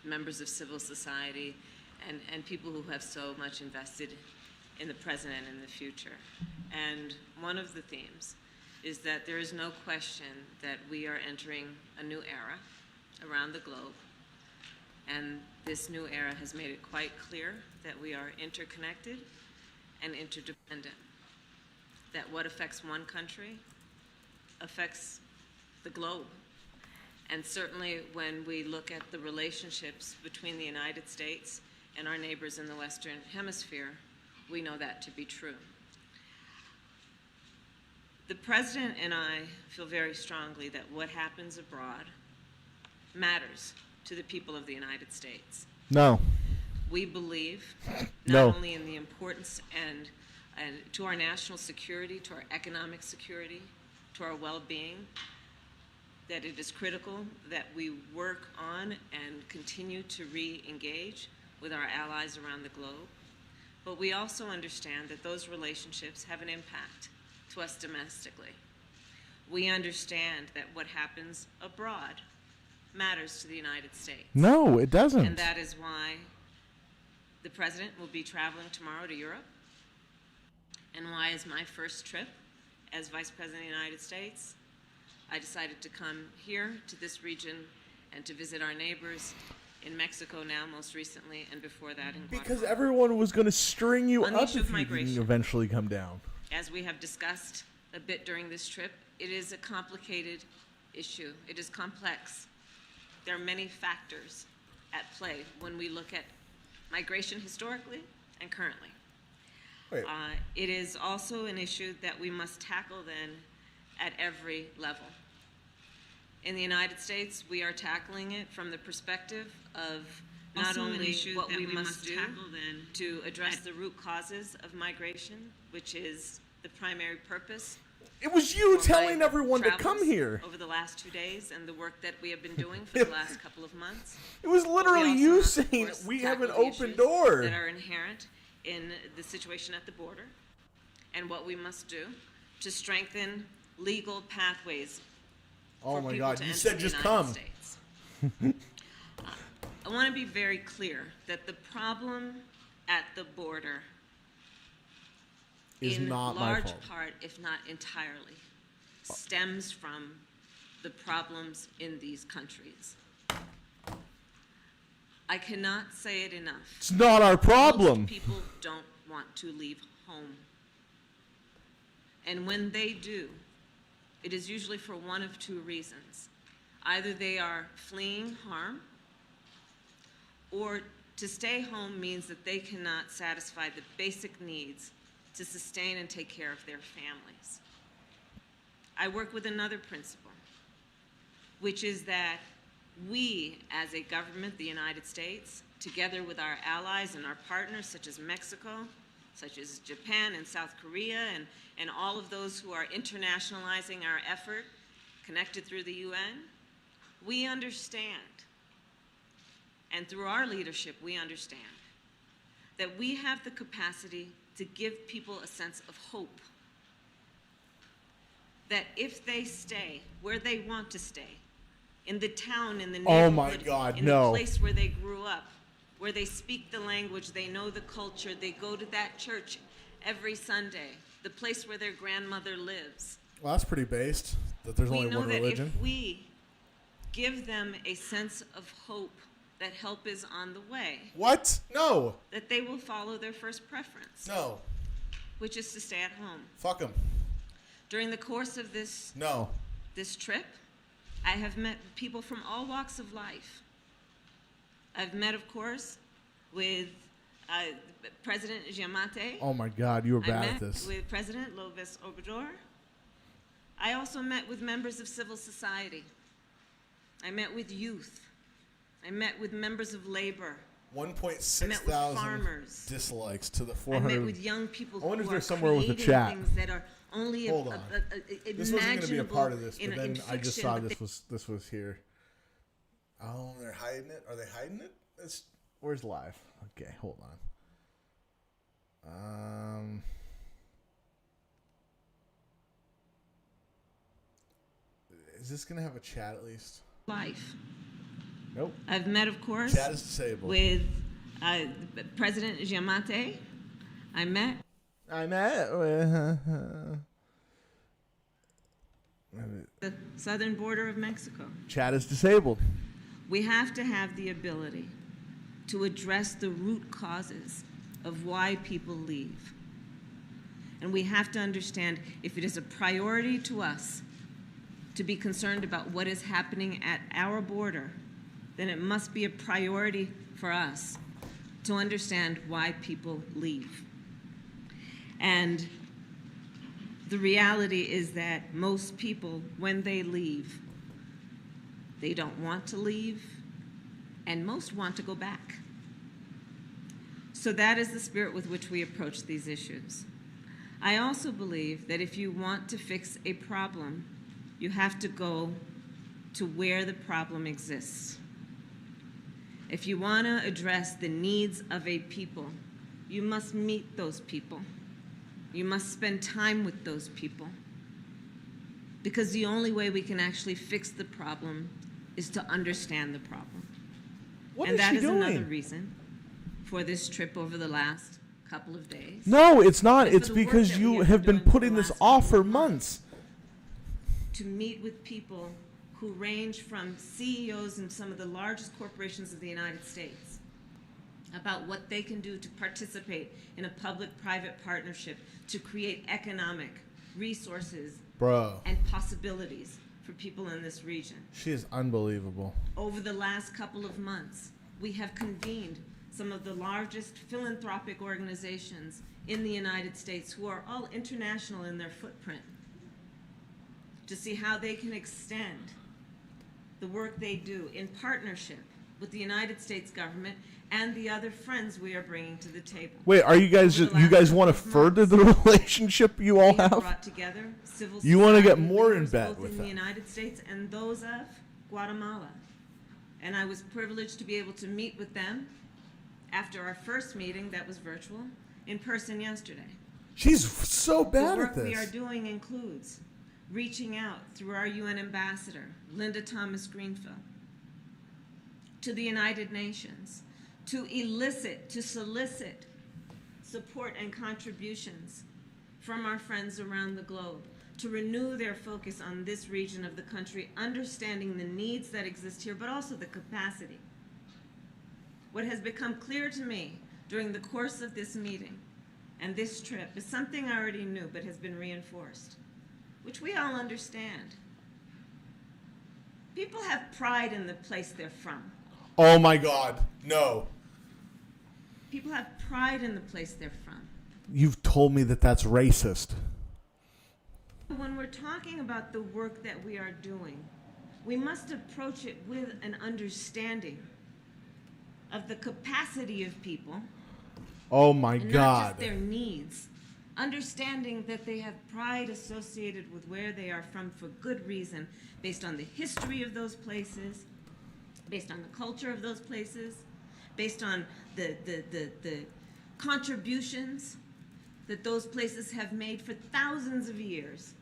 members of civil society, and people who have so much invested in the present and in the future. And one of the themes is that there is no question that we are entering a new era around the globe. And this new era has made it quite clear that we are interconnected and interdependent. That what affects one country affects the globe. And certainly when we look at the relationships between the United States and our neighbors in the Western Hemisphere, we know that to be true. The President and I feel very strongly that what happens abroad matters to the people of the United States. No. We believe No. not only in the importance and to our national security, to our economic security, to our well-being, that it is critical that we work on and continue to re-engage with our allies around the globe. But we also understand that those relationships have an impact to us domestically. We understand that what happens abroad matters to the United States. No, it doesn't. And that is why the President will be traveling tomorrow to Europe, and why is my first trip as Vice President of the United States, I decided to come here to this region and to visit our neighbors in Mexico now, most recently, and before that in Guatemala. Because everyone was going to string you On the up issue if of you didn't migration, eventually come down. as we have discussed a bit during this trip, it is a complicated issue. It is complex. There are many factors at play when we look at migration historically and currently. Wait. It is also an issue that we must tackle then at every level. In the United States, we are tackling it from the perspective of not only what we must do to address the root causes of migration, which is the primary purpose. It was you for telling my everyone to travels come here. over the last 2 days and the work that we have been doing for the last couple of months. It was But we literally also you must, of saying course, we have an tackle the open issues door. that are inherent in the situation at the border, and what we must do to strengthen legal pathways Oh for my people God, to you enter said the just United come. States. I want to be very clear that the problem at the border, Is in not my large fault. part, if not entirely, stems from the problems in these countries. I cannot say it enough. It's not our problem. Most people don't want to leave home. And when they do, it is usually for one of two reasons. Either they are fleeing harm, or to stay home means that they cannot satisfy the basic needs to sustain and take care of their families. I work with another principle, which is that we, as a government, the United States, together with our allies and our partners, such as Mexico, such as Japan and South Korea, and all of those who are internationalizing our effort, connected through the UN, we understand, and through our leadership, we understand that we have the capacity to give people a sense of hope. That if they stay where they want to stay, in the town, in the neighborhood, Oh my God, in no. the place where they grew up, where they speak the language, they know the culture, they go to that church every Sunday, the place where their grandmother lives. Well, that's pretty based, that there's We only know one that religion. if we give them a sense of hope that help is on the way, What? No. that they will follow their first preference, No. which is to stay at home. Fuck them. During the course of this No. trip, I have met people from all walks of life. I've met, of course, with President Giammattei. Oh my God, you were I bad met at this. with President López Obrador. I also met with members of civil society. I met with youth. I met with members of labor. 1.6 I met with thousand farmers. dislikes to the I 400. met with young people I wonder who if are there's somewhere with a creating chat. things that are only Hold on. This wasn't going to be a part of this, but then I just saw this was here. Oh, they're hiding it. Are they hiding it? Where's live? Okay, hold on. Is this going to have a chat at least? life. Nope. I've met, of course, Chat is disabled. with President Giammattei. I met the southern border of Mexico. Chat is disabled. We have to have the ability to address the root causes of why people leave. And we have to understand, if it is a priority to us to be concerned about what is happening at our border, then it must be a priority for us to understand why people leave. And the reality is that most people, when they leave, they don't want to leave, and most want to go back. So that is the spirit with which we approach these issues. I also believe that if you want to fix a problem, you have to go to where the problem exists. If you want to address the needs of a people, you must meet those people. You must spend time with those people. Because the only way we can actually fix the problem is to understand the problem. What and is that she is doing? another reason for this trip over the last couple of days. No, it's not. And for It's the work because that you we have been doing for putting the this last off couple for of months. To meet with people who range from CEOs in some of the largest corporations of the United States about what they can do to participate in a public-private partnership to create economic resources and possibilities for people in this region. She is unbelievable. Over the last couple of months, we have convened some of the largest philanthropic organizations in the United States, who are all international in their footprint, to see how they can extend the work they do in partnership with the United States government and the other friends we are bringing to the table. Wait, are you guys want to further the relationship you all have? Brought together civil You want to get society more in leaders, bed both with in them? the United States and those of Guatemala. And I was privileged to be able to meet with them after our first meeting that was virtual, in person yesterday. She's so bad the at this. work we are doing includes reaching out through our UN ambassador, Linda Thomas-Greenfield, to the United Nations, to solicit support and contributions from our friends around the globe, to renew their focus on this region of the country, understanding the needs that exist here, but also the capacity. What has become clear to me during the course of this meeting and this trip is something I already knew but has been reinforced, which we all understand. People have pride in the place they're from. Oh my God, no. People have pride in the place they're from. You've told me that that's racist. When we're talking about the work that we are doing, we must approach it with an understanding of the capacity of people. Oh my and God. Not just their needs. Understanding that they have pride associated with where they are from for good reason, based on the history of those places, based on the culture of those places, based on the contributions that those places have made for thousands of years.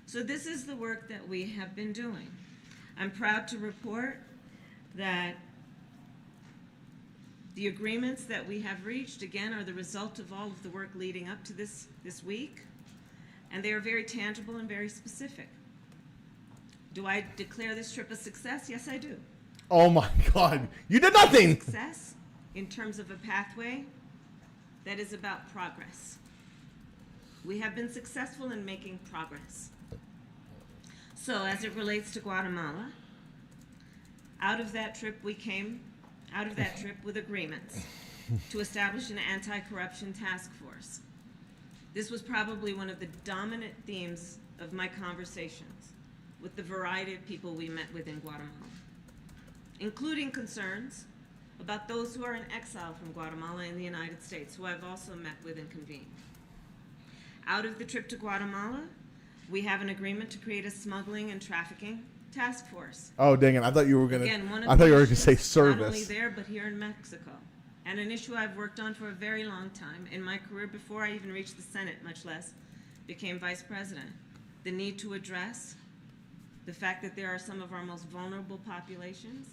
So this is the work that we have been doing. I'm proud to report that the agreements that we have reached, again, are the result of all of the work leading up to this week, and they are very tangible and very specific. Do I declare this trip a success? Yes, I do. Oh my God, you did nothing! Success in terms of a pathway that is about progress. We have been successful in making progress. So as it relates to Guatemala, out of that trip we came with agreements to establish an anti-corruption task force. This was probably one of the dominant themes of my conversations with the variety of people we met with in Guatemala, including concerns about those who are in exile from Guatemala in the United States, who I've also met with and convened. Out of the trip to Guatemala, we have an agreement to create a smuggling and trafficking task force. Oh, dang it. I thought you were going to say service. Not only there, but here in Mexico. And an issue I've worked on for a very long time in my career before I even reached the Senate, much less became vice president. The need to address The fact that there are some of our most vulnerable populations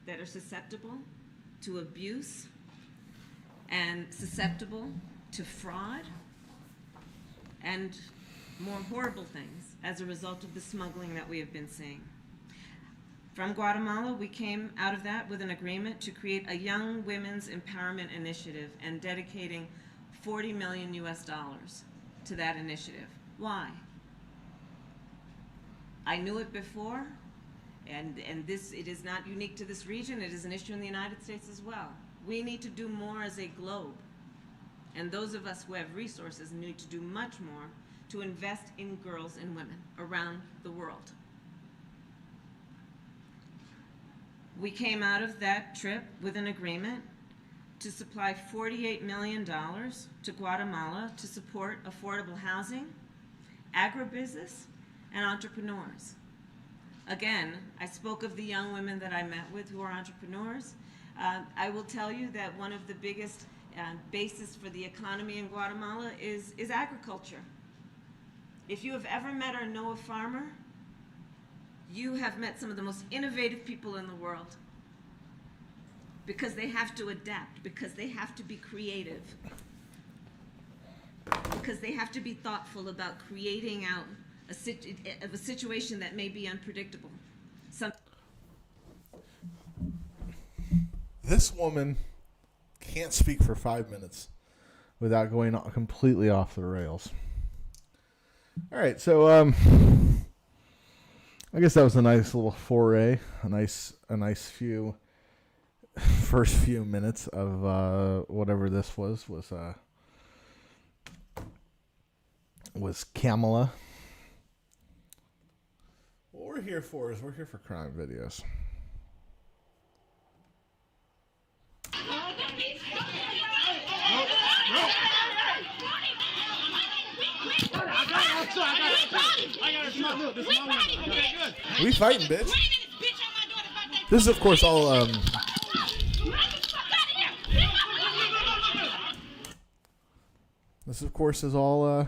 that are susceptible to abuse and susceptible to fraud and more horrible things as a result of the smuggling that we have been seeing. From Guatemala, we came out of that with an agreement to create a young women's empowerment initiative and dedicating $40 million to that initiative. Why? I knew it before, and it is not unique to this region. It is an issue in the United States as well. We need to do more as a globe, and those of us who have resources need to do much more to invest in girls and women around the world. We came out of that trip with an agreement to supply $48 million to Guatemala to support affordable housing, agribusiness, and entrepreneurs. Again, I spoke of the young women that I met with who are entrepreneurs. I will tell you that one of the biggest bases for the economy in Guatemala is agriculture. If you have ever met or know a farmer, you have met some of the most innovative people in the world, because they have to adapt, because they have to be creative, because they have to be thoughtful about creating out a situation that may be unpredictable. This woman can't speak for 5 minutes without going completely off the rails. All right, so I guess that was a nice little foray, a nice first few minutes of whatever this was Kamala. What we're here for is we're here for crime videos. We fighting, bitch. This is, of course, all this, of course, is all